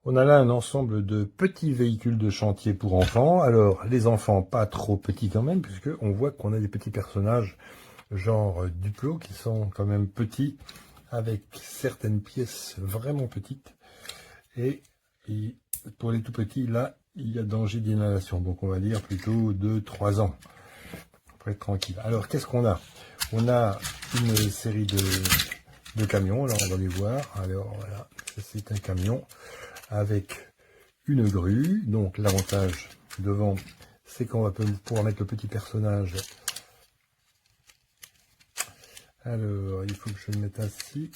On a là un ensemble de petits véhicules de chantier pour enfants. Alors, les enfants pas trop petits quand même, puisque on voit qu'on a des petits personnages genre Duplo qui sont quand même petits, avec certaines pièces vraiment petites. Et pour les tout petits, là, il y a danger d'inhalation. Donc, on va dire plutôt de 3 ans. Pour être tranquille. Alors, qu'est-ce qu'on a? On a une série de camions. Là, on va les voir. Alors, voilà, c'est un camion avec une grue. Donc l'avantage devant, c'est qu'on va pouvoir mettre le petit personnage. Alors, il faut que je le mette ainsi.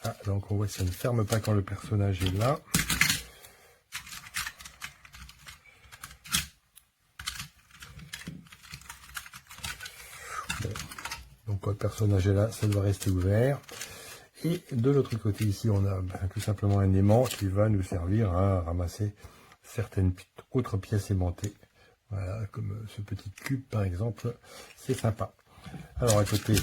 Ah, donc on voit que ça ne ferme pas quand le personnage est là. Bon. Donc quand le personnage est là, ça doit rester ouvert. Et de l'autre côté ici, on a tout simplement un aimant qui va nous servir à ramasser certaines autres pièces aimantées. Voilà, comme ce petit cube par exemple, c'est sympa. Alors à côté,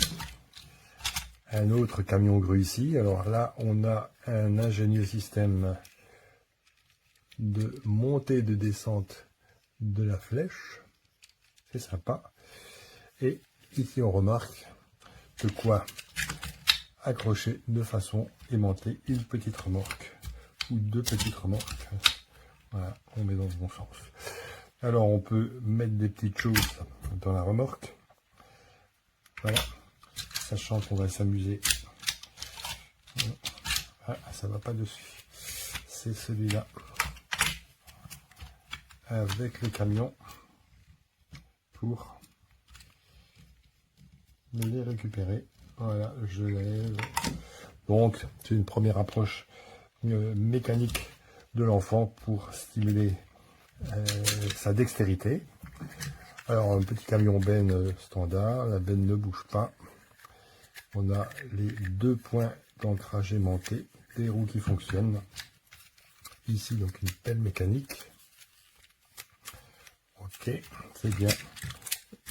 un autre camion grue ici. Alors là, on a un ingénieux système de montée et de descente de la flèche. C'est sympa. Et ici, on remarque de quoi accrocher de façon aimantée une petite remorque ou deux petites remorques. Voilà, on met dans le bon sens. Alors, on peut mettre des petites choses dans la remorque. Voilà, sachant qu'on va s'amuser. Ah, ça va pas dessus. C'est celui-là. Avec le camion pour les récupérer. Voilà, je lève. Donc, c'est une première approche mécanique de l'enfant pour stimuler sa dextérité. Alors, un petit camion benne standard, la benne ne bouge pas. On a les deux points d'ancrage aimantés, des roues qui fonctionnent. Ici, donc, une pelle mécanique. Ok, c'est bien.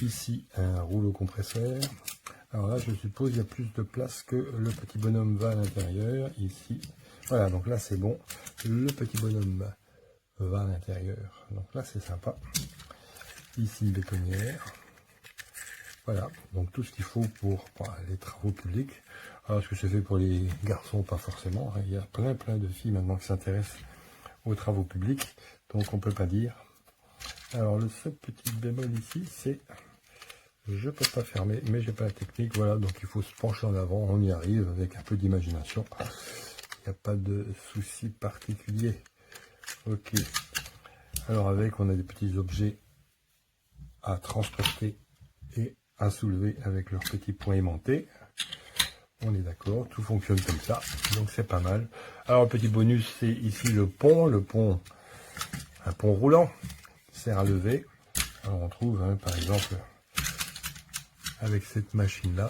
Ici, un rouleau compresseur. Alors là, je suppose il y a plus de place que le petit bonhomme va à l'intérieur. Ici, voilà, donc là, c'est bon. Le petit bonhomme va à l'intérieur. Donc là, c'est sympa. Ici, une bétonnière. Voilà, donc tout ce qu'il faut pour les travaux publics. Alors, est-ce que c'est fait pour les garçons? Pas forcément. Il y a plein de filles maintenant qui s'intéressent aux travaux publics. Donc, on peut pas dire. Alors, le seul petit bémol ici, c'est... Je peux pas fermer, mais j'ai pas la technique. Voilà, donc il faut se pencher en avant. On y arrive avec un peu d'imagination. Il n'y a pas de souci particulier. Ok. Alors avec, on a des petits objets à transporter et à soulever avec leurs petits points aimantés. On est d'accord, tout fonctionne comme ça, donc c'est pas mal. Alors le petit bonus, c'est ici le pont, un pont roulant, sert à lever. Alors on trouve, par exemple, avec cette machine-là,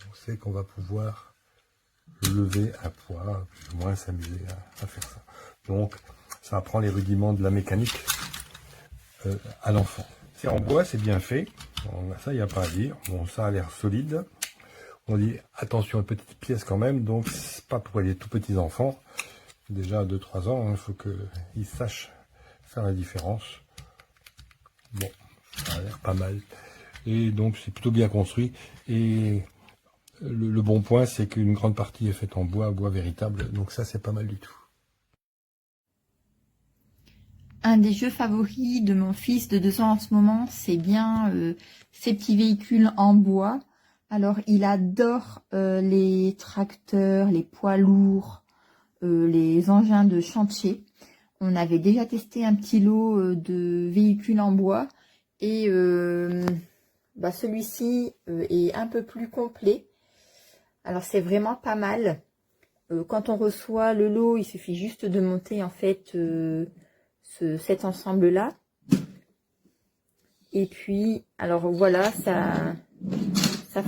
on sait qu'on va pouvoir lever un poids, plus ou moins s'amuser à faire ça. Donc ça apprend les rudiments de la mécanique à l'enfant. C'est en bois, c'est bien fait. Bon, ça, il n'y a pas à dire. Bon, ça a l'air solide. On dit attention, une petite pièce quand même. Donc, c'est pas pour les tout petits enfants. Déjà à 2-3 ans, il faut qu'ils sachent faire la différence. Bon, ça a l'air pas mal. Et donc, c'est plutôt bien construit. Et le bon point, c'est qu'une grande partie est faite en bois véritable. Donc ça, c'est pas mal du tout. Un des jeux favoris de mon fils de 2 ans en ce moment, c'est bien ces petits véhicules en bois. Alors, il adore les tracteurs, les poids lourds, les engins de chantier. On avait déjà testé un petit lot de véhicules en bois et celui-ci est un peu plus complet. Alors, c'est vraiment pas mal. Quand on reçoit le lot, il suffit juste de monter en fait... cet ensemble-là. Et puis, alors voilà, ça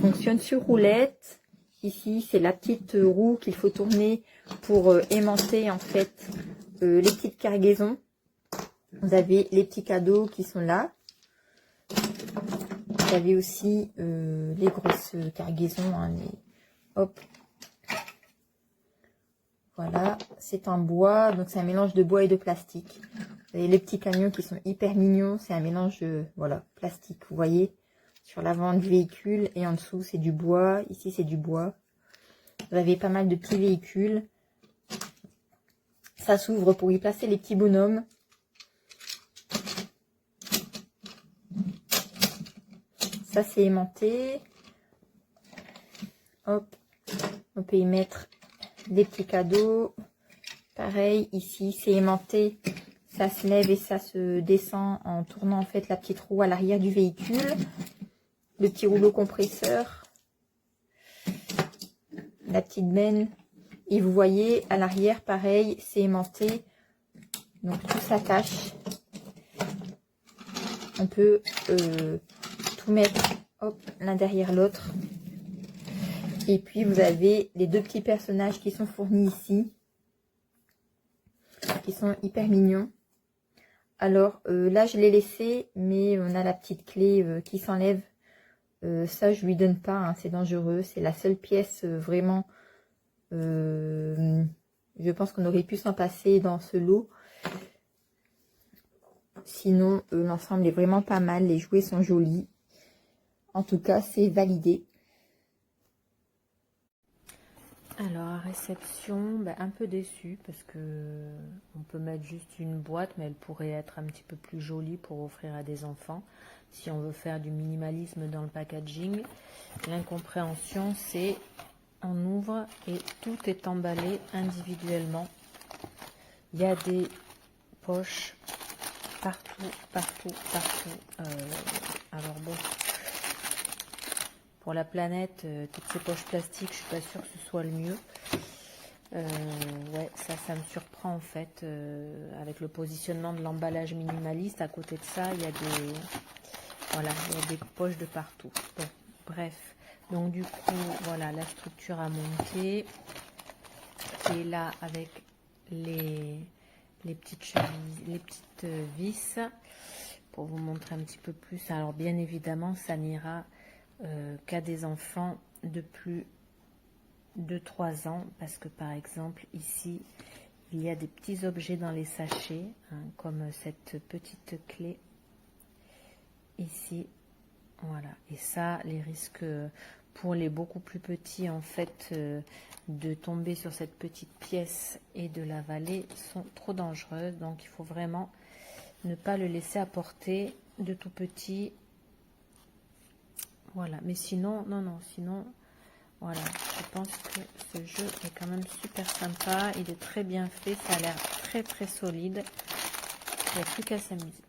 fonctionne sur roulette. Ici, c'est la petite roue qu'il faut tourner pour aimanter en fait les petites cargaisons. Vous avez les petits cadeaux qui sont là. Vous avez aussi les grosses cargaisons. Hop. Voilà, c'est en bois, donc c'est un mélange de bois et de plastique. Vous avez les petits camions qui sont hyper mignons, c'est un mélange de, voilà, plastique, vous voyez, sur l'avant du véhicule, et en dessous c'est du bois, ici c'est du bois. Vous avez pas mal de petits véhicules. Ça s'ouvre pour y placer les petits bonhommes. Ça c'est aimanté. Hop, on peut y mettre des petits cadeaux. Pareil, ici c'est aimanté. Ça se lève et ça se descend en tournant en fait la petite roue à l'arrière du véhicule. Le petit rouleau compresseur. La petite benne. Et vous voyez à l'arrière, pareil, c'est aimanté. Donc tout s'attache. On peut tout mettre l'un derrière l'autre. Et puis vous avez les deux petits personnages qui sont fournis ici. Qui sont hyper mignons. Alors là je l'ai laissé, mais on a la petite clé qui s'enlève. Ça je lui donne pas, hein, c'est dangereux. C'est la seule pièce vraiment. Je pense qu'on aurait pu s'en passer dans ce lot. Sinon l'ensemble est vraiment pas mal. Les jouets sont jolis. En tout cas c'est validé. Alors à réception, un peu déçue parce que on peut mettre juste une boîte, mais elle pourrait être un petit peu plus jolie pour offrir à des enfants. Si on veut faire du minimalisme dans le packaging, l'incompréhension c'est on ouvre et tout est emballé individuellement. Il y a des poches partout. Alors bon. Pour la planète, toutes ces poches plastiques, je suis pas sûre que ce soit le mieux. Ouais, ça me surprend en fait, avec le positionnement de l'emballage minimaliste. À côté de ça, il y a des, voilà, il y a des poches de partout. Bon, bref. Donc du coup, voilà, la structure à monter qui est là avec les petites chevilles, les petites vis pour vous montrer un petit peu plus. Alors bien évidemment, ça n'ira qu'à des enfants de plus de 3 ans, parce que par exemple ici il y a des petits objets dans les sachets, hein, comme cette petite clé ici, voilà. Et ça, les risques pour les beaucoup plus petits en fait de tomber sur cette petite pièce et de l'avaler sont trop dangereuses, donc il faut vraiment ne pas le laisser à portée de tout petit. Voilà, mais sinon, sinon, voilà, je pense que ce jeu est quand même super sympa, il est très bien fait, ça a l'air très solide, il n'y a plus qu'à s'amuser.